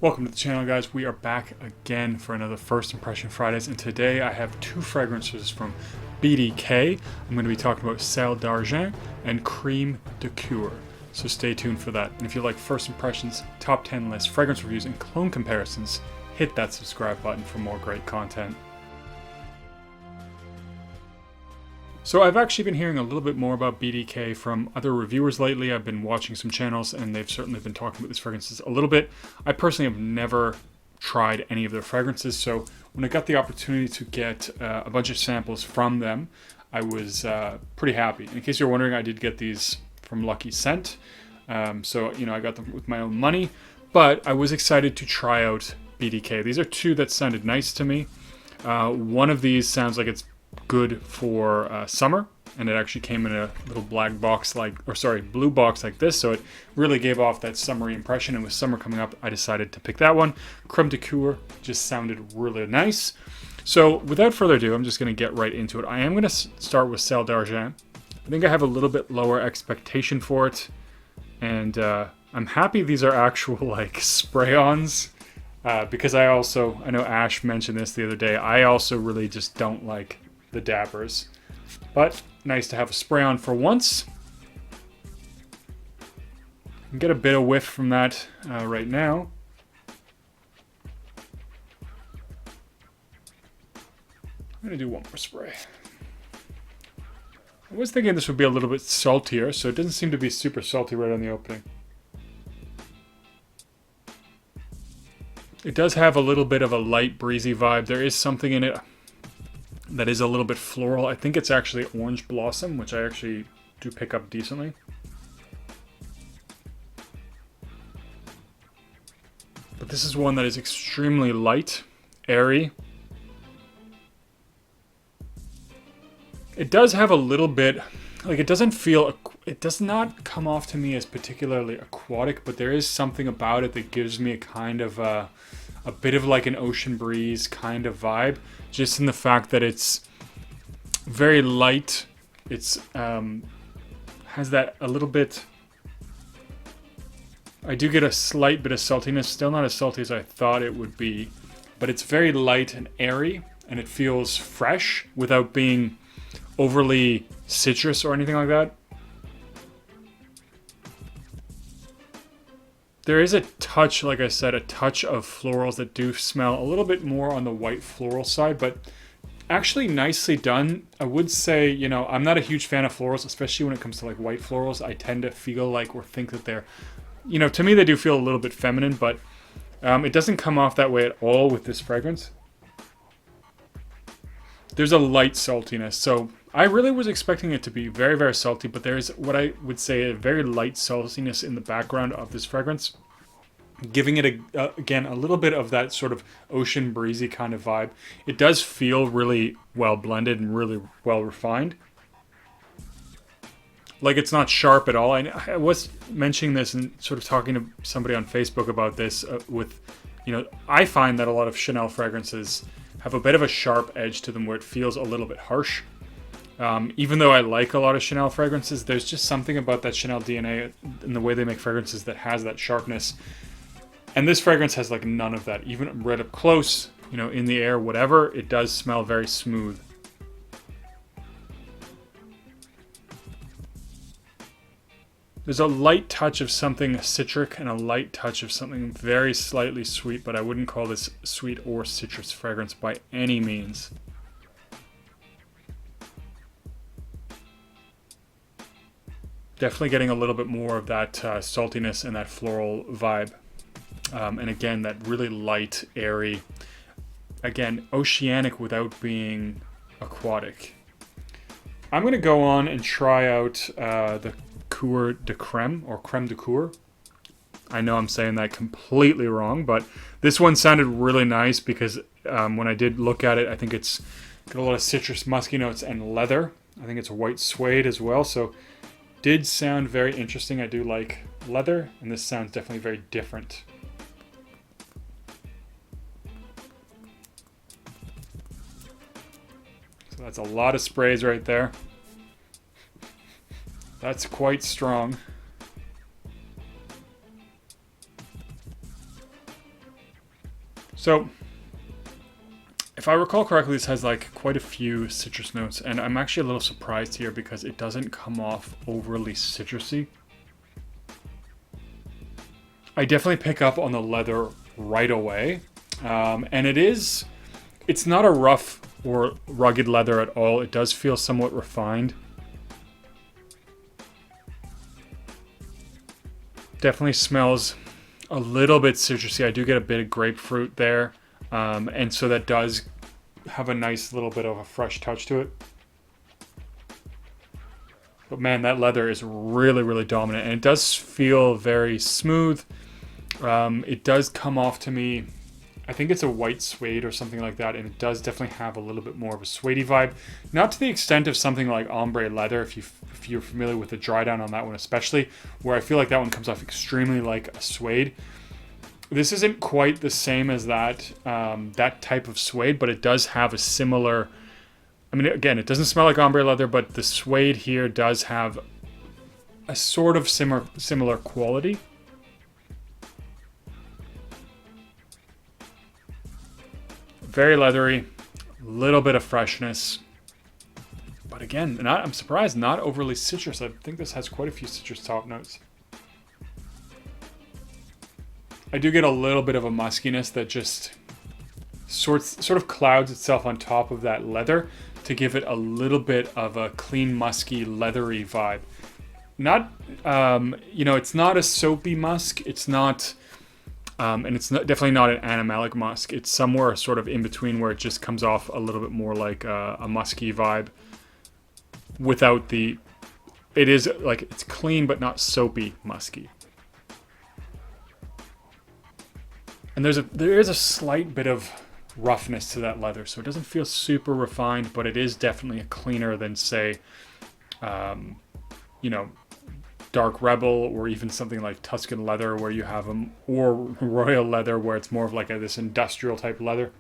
Welcome to the channel, guys. We are back again for another First Impression Fridays, and today I have two fragrances from BDK. I'm going to be talking about Celle d'Argent and Creme de Cuir, so stay tuned for that. And if you like First Impressions, top 10 lists, fragrance reviews, and cologne comparisons, hit that subscribe button for more great content. So I've actually been hearing a little bit more about BDK from other reviewers lately. I've been watching some channels and they've certainly been talking about these fragrances a little bit. I personally have never tried any of their fragrances, so when I got the opportunity to get a bunch of samples from them, I was pretty happy. In case you're wondering, I did get these from Lucky Scent, so you know, I got them with my own money, but I was excited to try out BDK. These are two that sounded nice to me. One of these sounds like it's good for summer, and it actually came in a little blue box like this, so it really gave off that summery impression, and with summer coming up I decided to pick that one. Creme de Cuir just sounded really nice. So without further ado, I'm just going to get right into it. I am going to start with Celle d'Argent. I think I have a little bit lower expectation for it, and I'm happy these are actual like spray-ons, because I know Ash mentioned this the other day, I also really just don't like the dabbers, but nice to have a spray on for once. Get a bit of whiff from that right now. I'm gonna do one more spray. I was thinking this would be a little bit saltier, so it doesn't seem to be super salty right on the opening. It does have a little bit of a light breezy vibe. There is something in it that is a little bit floral. I think it's actually orange blossom, which I actually do pick up decently. But this is one that is extremely light, airy. It does have a little bit, like it does not come off to me as particularly aquatic, but there is something about it that gives me a kind of a bit of like an ocean breeze kind of vibe, just in the fact that it's very light. It's has that a little bit. I do get a slight bit of saltiness, still not as salty as I thought it would be, but it's very light and airy, and it feels fresh without being overly citrus or anything like that. There is a touch, like I said, a touch of florals that do smell a little bit more on the white floral side, but actually nicely done. I would say, you know, I'm not a huge fan of florals, especially when it comes to like white florals. I tend to feel like or think that they're, you know, to me they do feel a little bit feminine, but it doesn't come off that way at all with this fragrance. There's a light saltiness, so I really was expecting it to be very, very salty, but there is what I would say a very light saltiness in the background of this fragrance, giving it, again, a little bit of that sort of ocean breezy kind of vibe. It does feel really well blended and really well refined. Like, it's not sharp at all. I was mentioning this and sort of talking to somebody on Facebook about this with, you know, I find that a lot of Chanel fragrances have a bit of a sharp edge to them where it feels a little bit harsh. Even though I like a lot of Chanel fragrances, there's just something about that Chanel DNA and the way they make fragrances that has that sharpness. And this fragrance has like none of that. Even right up close, you know, in the air, whatever, it does smell very smooth. There's a light touch of something citric and a light touch of something very slightly sweet, but I wouldn't call this sweet or citrus fragrance by any means. Definitely getting a little bit more of that saltiness and that floral vibe. And again, that really light, airy, again, oceanic without being aquatic. I'm going to go on and try out the Cour de Creme, or Creme de Cuir. I know I'm saying that completely wrong, but this one sounded really nice because when I did look at it, I think it's got a lot of citrus musky notes and leather. I think it's white suede as well, so did sound very interesting. I do like leather, and this sounds definitely very different. So that's a lot of sprays right there. That's quite strong. So, if I recall correctly, this has like quite a few citrus notes, and I'm actually a little surprised here because it doesn't come off overly citrusy. I definitely pick up on the leather right away, and it's not a rough or rugged leather at all. It does feel somewhat refined. Definitely smells a little bit citrusy. I do get a bit of grapefruit there. And so that does have a nice little bit of a fresh touch to it. But man, that leather is really, really dominant. And it does feel very smooth. It does come off to me, I think it's a white suede or something like that. And it does definitely have a little bit more of a suede vibe. Not to the extent of something like ombre leather, if you're familiar with the dry down on that one especially, where I feel like that one comes off extremely like a suede. This isn't quite the same as that type of suede, but it does have a similar... I mean, again, it doesn't smell like ombre leather, but the suede here does have a sort of similar quality. Very leathery, a little bit of freshness. But again, I'm surprised, not overly citrus. I think this has quite a few citrus top notes. I do get a little bit of a muskiness that just sort of clouds itself on top of that leather to give it a little bit of a clean, musky, leathery vibe. Not, it's not a soapy musk. It's not, and it's definitely not an animalic musk. It's somewhere sort of in between where it just comes off a little bit more like a musky vibe without it is like, it's clean but not soapy musky. And there is a slight bit of roughness to that leather, so it doesn't feel super refined, but it is definitely cleaner than, say, Dark Rebel, or even something like Tuscan leather, where you have or Royal leather, where it's more of like this industrial type leather.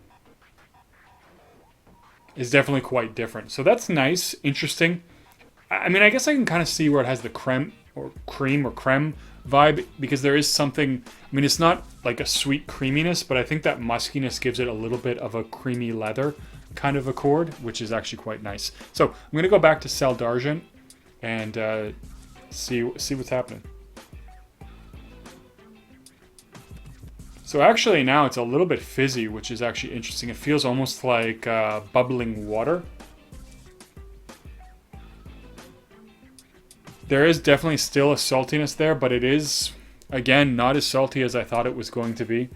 It's definitely quite different. So that's nice, interesting. I mean, I guess I can kind of see where it has the creme vibe, because there is something, I mean, it's not like a sweet creaminess, but I think that muskiness gives it a little bit of a creamy leather kind of accord, which is actually quite nice. So I'm going to go back to Celle d'Argent and see what's happening. So actually now it's a little bit fizzy, which is actually interesting. It feels almost like bubbling water. There is definitely still a saltiness there, but it is, again, not as salty as I thought it was going to be.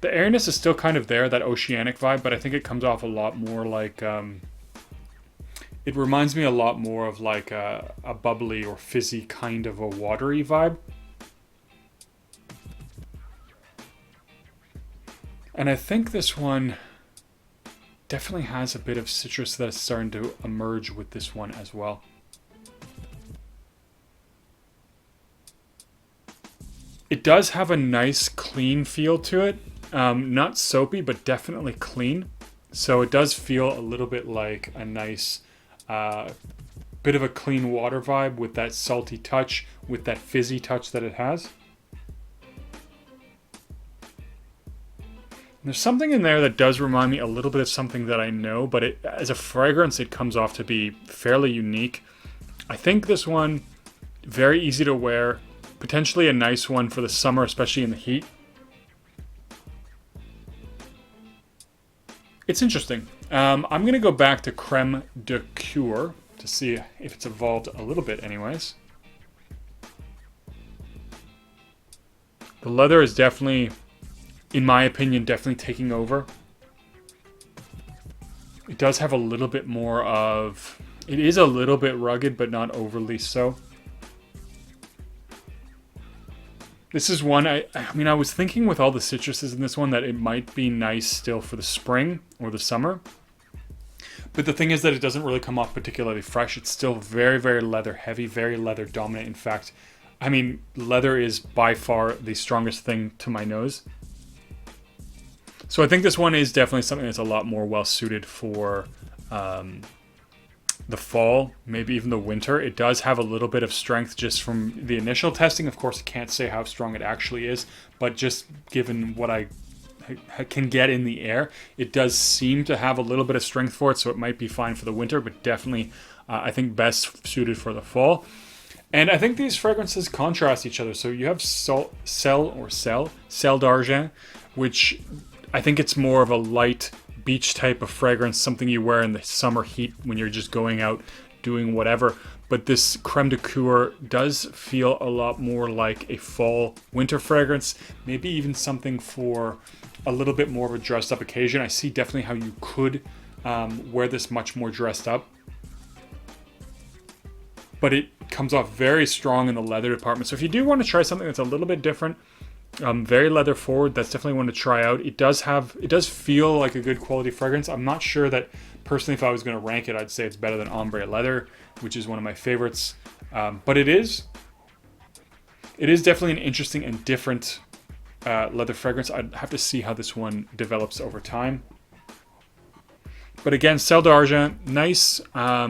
The airiness is still kind of there, that oceanic vibe, but I think it comes off a lot more like... it reminds me a lot more of like a bubbly or fizzy kind of a watery vibe. And I think this one definitely has a bit of citrus that is starting to emerge with this one as well. It does have a nice clean feel to it. Not soapy, but definitely clean. So it does feel a little bit like a nice bit of a clean water vibe with that salty touch, with that fizzy touch that it has. There's something in there that does remind me a little bit of something that I know, but as a fragrance, it comes off to be fairly unique. I think this one, very easy to wear, potentially a nice one for the summer, especially in the heat. It's interesting. I'm going to go back to Creme de Cuir to see if it's evolved a little bit anyways. The leather is definitely, in my opinion, definitely taking over. It does have a little bit more of... It is a little bit rugged, but not overly so. This is one, I mean, I was thinking with all the citruses in this one that it might be nice still for the spring or the summer. But the thing is that it doesn't really come off particularly fresh. It's still very, very leather heavy, very leather dominant. In fact, I mean, leather is by far the strongest thing to my nose. So I think this one is definitely something that's a lot more well suited for the fall, maybe even the winter. It does have a little bit of strength just from the initial testing. Of course, I can't say how strong it actually is, but just given what I can get in the air, it does seem to have a little bit of strength for it, so it might be fine for the winter, but definitely I think best suited for the fall. And I think these fragrances contrast each other. So you have Cell Dargent, which I think it's more of a light beach type of fragrance, something you wear in the summer heat when you're just going out doing whatever. But this Creme de Cuir does feel a lot more like a fall winter fragrance, maybe even something for a little bit more of a dressed up occasion. I see definitely how you could wear this much more dressed up. But it comes off very strong in the leather department. So if you do want to try something that's a little bit different, very leather forward, that's definitely one to try out. It does feel like a good quality fragrance. I'm not sure that personally, if I was going to rank it, I'd say it's better than Ombre Leather, which is one of my favorites. But it is definitely an interesting and different leather fragrance. I'd have to see how this one develops over time. But again, Cell d'Argent, nice,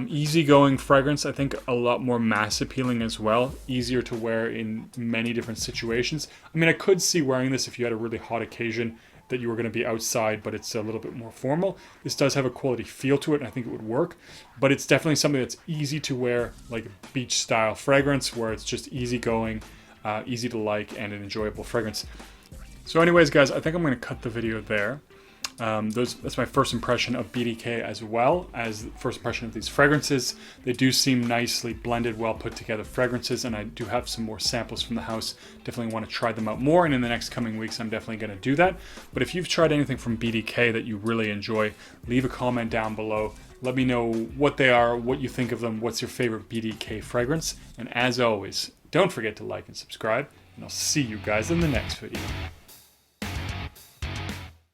easygoing fragrance. I think a lot more mass appealing as well. Easier to wear in many different situations. I mean, I could see wearing this if you had a really hot occasion that you were going to be outside, but it's a little bit more formal. This does have a quality feel to it, and I think it would work. But it's definitely something that's easy to wear, like a beach style fragrance, where it's just easygoing, easy to like, and an enjoyable fragrance. So anyways, guys, I think I'm going to cut the video there. That's my first impression of BDK, as well as the first impression of these fragrances. They do seem nicely blended, well put together fragrances, and I do have some more samples from the house. Definitely want to try them out more, and in the next coming weeks I'm definitely going to do that. But if you've tried anything from BDK that you really enjoy, leave a comment down below. Let me know what they are, what you think of them, what's your favorite BDK fragrance, and as always, don't forget to like and subscribe, and I'll see you guys in the next video.